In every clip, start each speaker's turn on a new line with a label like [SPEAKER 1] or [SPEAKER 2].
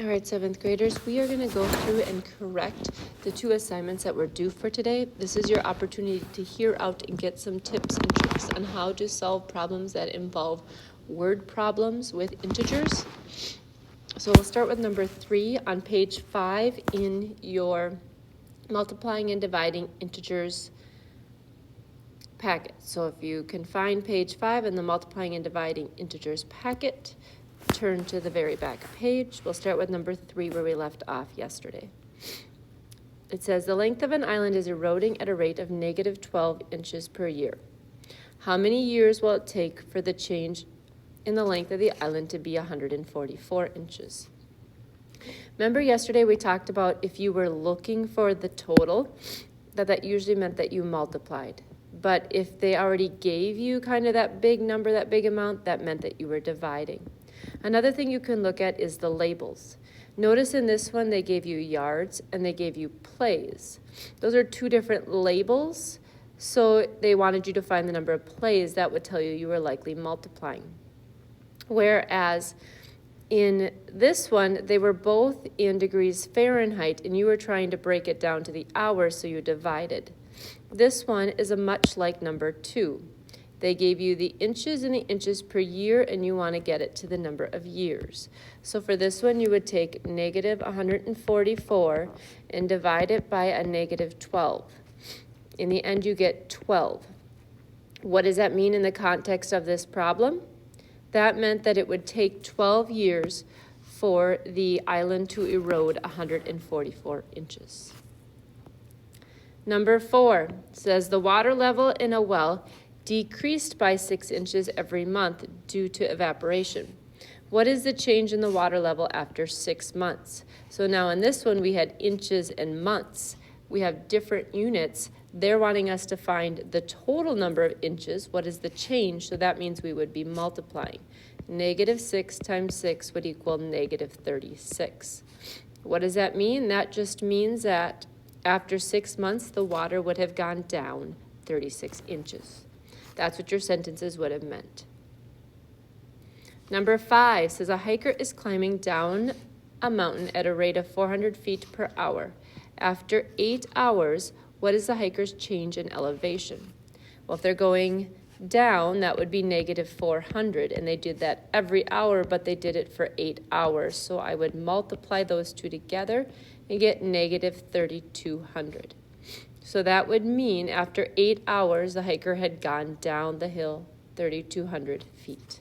[SPEAKER 1] All right, 7th graders, we are going to go through and correct the 2 assignments that were due for today. This is your opportunity to hear out and get some tips and tricks on how to solve problems that involve word problems with integers. So we'll start with number 3 on page 5 in your multiplying and dividing integers packet. So if you can find page 5 in the multiplying and dividing integers packet, turn to the very back page. We'll start with number 3 where we left off yesterday. It says the length of an island is eroding at a rate of negative 12 inches per year. How many years will it take for the change in the length of the island to be 144 inches? Remember yesterday we talked about if you were looking for the total, that usually meant that you multiplied. But if they already gave you kind of that big number, that big amount, that meant that you were dividing. Another thing you can look at is the labels. Notice in this one they gave you yards and they gave you plays. Those are 2 different labels, so they wanted you to find the number of plays. That would tell you you were likely multiplying. Whereas in this one, they were both in degrees Fahrenheit and you were trying to break it down to the hours, so you divided. This one is a much like number 2. They gave you the inches and the inches per year, and you want to get it to the number of years. So for this one, you would take negative 144 and divide it by a negative 12. In the end, you get 12. What does that mean in the context of this problem? That meant that it would take 12 years for the island to erode 144 inches. Number 4 says the water level in a well decreased by 6 inches every month due to evaporation. What is the change in the water level after 6 months? So now in this one we had inches and months. We have different units. They're wanting us to find the total number of inches. What is the change? So that means we would be multiplying. Negative 6 times 6 would equal negative 36. What does that mean? That just means that after 6 months the water would have gone down 36 inches. That's what your sentences would have meant. Number 5 says a hiker is climbing down a mountain at a rate of 400 feet per hour. After 8 hours, what is the hiker's change in elevation? Well, if they're going down, that would be negative 400, and they did that every hour, but they did it for 8 hours. So I would multiply those 2 together and get negative 3,200. So that would mean after 8 hours, the hiker had gone down the hill 3,200 feet.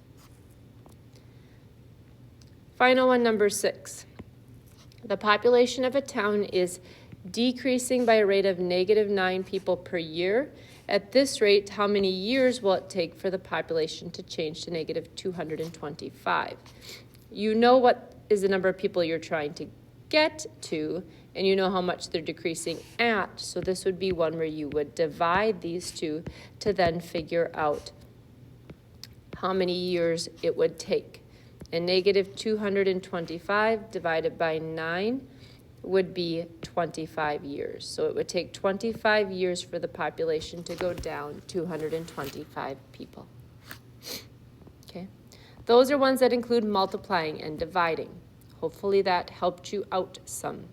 [SPEAKER 1] Final one, number 6. The population of a town is decreasing by a rate of negative 9 people per year. At this rate, how many years will it take for the population to change to negative 225? You know what is the number of people you're trying to get to, and you know how much they're decreasing at. So this would be one where you would divide these 2 to then figure out how many years it would take. And negative 225 divided by 9 would be 25 years. So it would take 25 years for the population to go down 225 people. Okay, those are ones that include multiplying and dividing. Hopefully that helped you out some.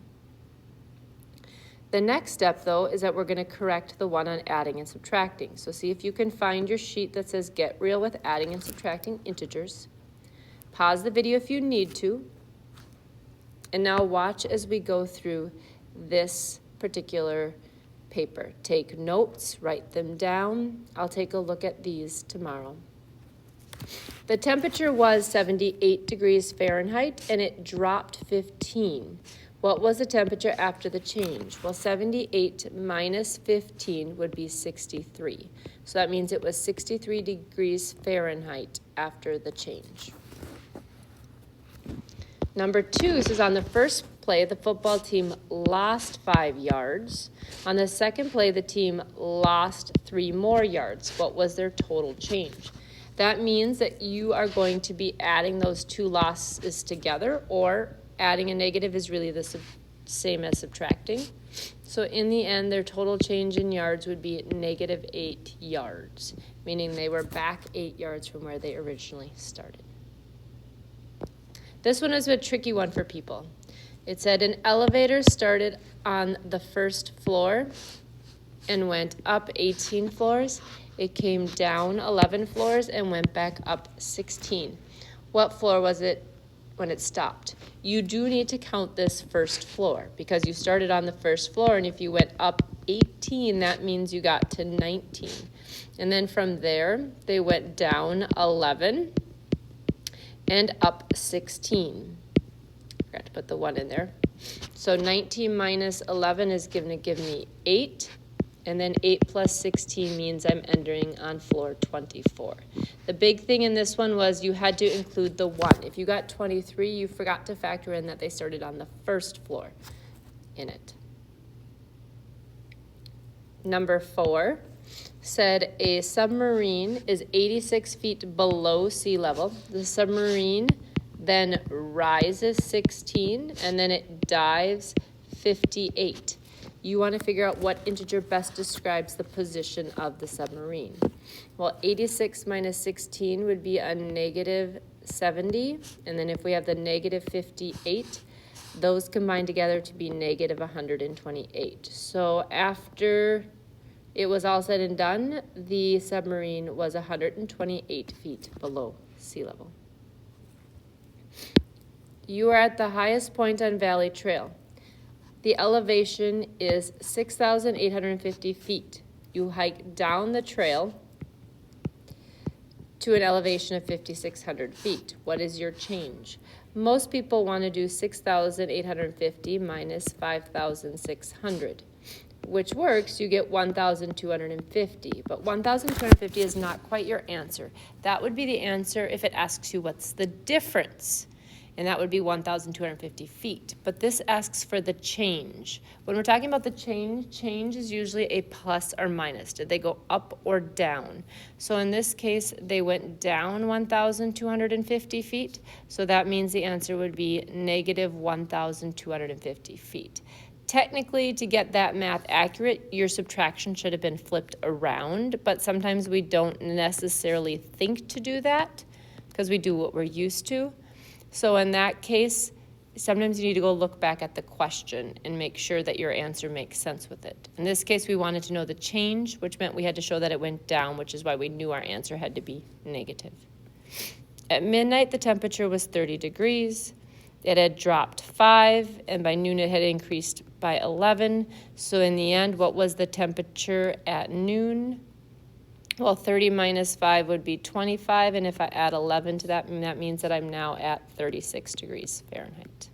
[SPEAKER 1] The next step, though, is that we're going to correct the one on adding and subtracting. So see if you can find your sheet that says Get Real with Adding and Subtracting Integers. Pause the video if you need to. And now watch as we go through this particular paper. Take notes, write them down. I'll take a look at these tomorrow. The temperature was 78 degrees Fahrenheit and it dropped 15. What was the temperature after the change? Well, 78 minus 15 would be 63. So that means it was 63 degrees Fahrenheit after the change. Number 2 says on the first play, the football team lost 5 yards. On the second play, the team lost 3 more yards. What was their total change? That means that you are going to be adding those 2 losses together, or adding a negative is really the same as subtracting. So in the end, their total change in yards would be negative 8 yards, meaning they were back 8 yards from where they originally started. This one is a tricky one for people. It said an elevator started on the first floor and went up 18 floors. It came down 11 floors and went back up 16. What floor was it when it stopped? You do need to count this first floor because you started on the first floor, and if you went up 18, that means you got to 19. And then from there, they went down 11 and up 16. Forgot to put the 1 in there. So 19 minus 11 is going to give me 8. And then 8 plus 16 means I'm entering on floor 24. The big thing in this one was you had to include the 1. If you got 23, you forgot to factor in that they started on the first floor in it. Number 4 said a submarine is 86 feet below sea level. The submarine then rises 16, and then it dives 58. You want to figure out what integer best describes the position of the submarine. Well, 86 minus 16 would be a negative 70, and then if we have the negative 58, those combine together to be negative 128. So after it was all said and done, the submarine was 128 feet below sea level. You are at the highest point on Valley Trail. The elevation is 6,850 feet. You hike down the trail to an elevation of 5,600 feet. What is your change? Most people want to do 6,850 minus 5,600, which works. You get 1,250, but 1,250 is not quite your answer. That would be the answer if it asks you what's the difference. And that would be 1,250 feet. But this asks for the change. When we're talking about the change is usually a plus or minus. Did they go up or down? So in this case, they went down 1,250 feet. So that means the answer would be negative 1,250 feet. Technically, to get that math accurate, your subtraction should have been flipped around, but sometimes we don't necessarily think to do that because we do what we're used to. So in that case, sometimes you need to go look back at the question and make sure that your answer makes sense with it. In this case, we wanted to know the change, which meant we had to show that it went down, which is why we knew our answer had to be negative. At midnight, the temperature was 30 degrees. It had dropped 5, and by noon it had increased by 11. So in the end, what was the temperature at noon? Well, 30 minus 5 would be 25, and if I add 11 to that, that means that I'm now at 36 degrees Fahrenheit.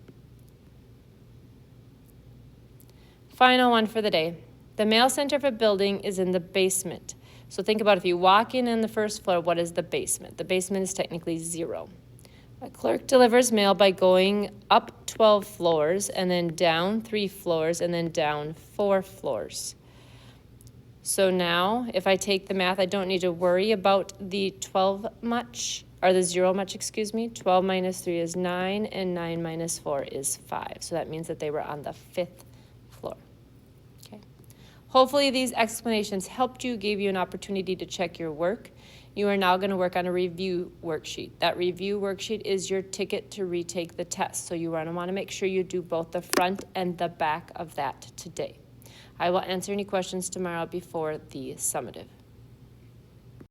[SPEAKER 1] Final one for the day. The mail center for building is in the basement. So think about if you walk in on the first floor, what is the basement? The basement is technically 0. A clerk delivers mail by going up 12 floors, and then down 3 floors, and then down 4 floors. So now, if I take the math, I don't need to worry about the 12 much, or the 0 much, excuse me. 12 minus 3 is 9, and 9 minus 4 is 5. So that means that they were on the 5th floor. Okay. Hopefully these explanations helped you, gave you an opportunity to check your work. You are now going to work on a review worksheet. That review worksheet is your ticket to retake the test. So you want to make sure you do both the front and the back of that today. I will answer any questions tomorrow before the summative.